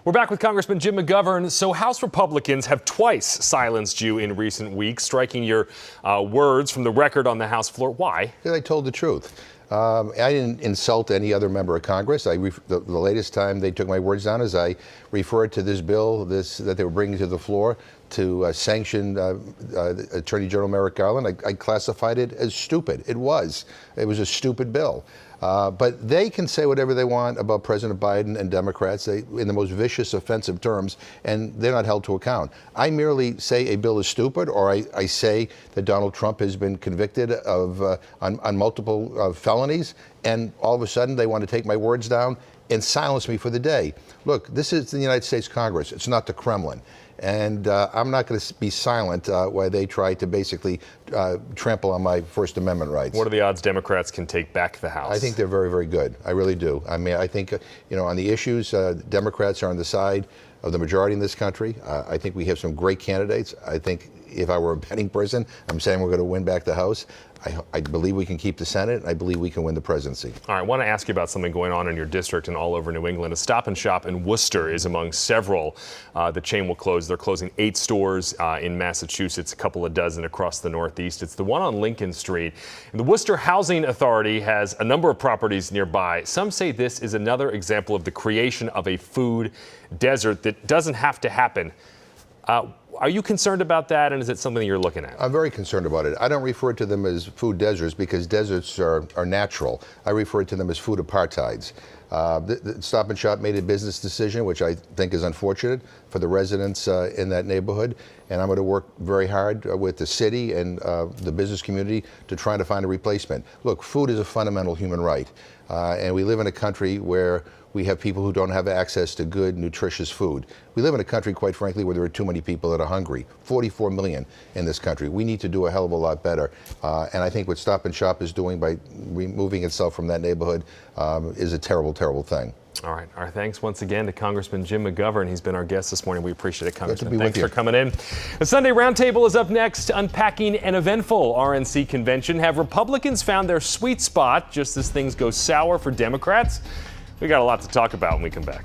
We're back with Congressman Jim McGovern. So House Republicans have twice silenced you in recent weeks, striking your words from the record on the House floor. Why? Because I told the truth. I didn't insult any other member of Congress. The latest time they took my words down is I referred to this bill that they were bringing to the floor to sanction Attorney General Merrick Garland. I classified it as stupid. It was a stupid bill. But they can say whatever they want about President Biden and Democrats in the most vicious, offensive terms, and they're not held to account. I merely say a bill is stupid, or I say that Donald Trump has been convicted of on multiple felonies, and all of a sudden they want to take my words down and silence me for the day. Look, this is the United States Congress. It's not the Kremlin. And I'm not going to be silent while they try to basically trample on my First Amendment rights. What are the odds Democrats can take back the House? I think they're very, very good. I really do. I mean, I think, on the issues, Democrats are on the side of the majority in this country. I think we have some great candidates. I think if I were a betting person, I'm saying we're going to win back the House. I believe we can keep the Senate, and I believe we can win the presidency. All right, I want to ask you about something going on in your district and all over New England. A Stop and Shop in Worcester is among several. The chain will close. They're closing 8 stores in Massachusetts, a couple of dozen across the Northeast. It's the one on Lincoln Street. And the Worcester Housing Authority has a number of properties nearby. Some say this is another example of the creation of a food desert that doesn't have to happen. Are you concerned about that, and is it something you're looking at? I'm very concerned about it. I don't refer to them as food deserts because deserts are natural. I refer to them as food apartheids. The Stop and Shop made a business decision, which I think is unfortunate for the residents in that neighborhood, and I'm going to work very hard with the city and the business community to try to find a replacement. Look, food is a fundamental human right, and we live in a country where we have people who don't have access to good, nutritious food. We live in a country, quite frankly, where there are too many people that are hungry. 44 million in this country. We need to do a hell of a lot better. And I think what Stop and Shop is doing by removing itself from that neighborhood is a terrible, terrible thing. All right. Our thanks once again to Congressman Jim McGovern. He's been our guest this morning. We appreciate it, Congressman. Thanks for coming in. The Sunday Roundtable is up next, unpacking an eventful RNC convention. Have Republicans found their sweet spot just as things go sour for Democrats? We got a lot to talk about when we come back.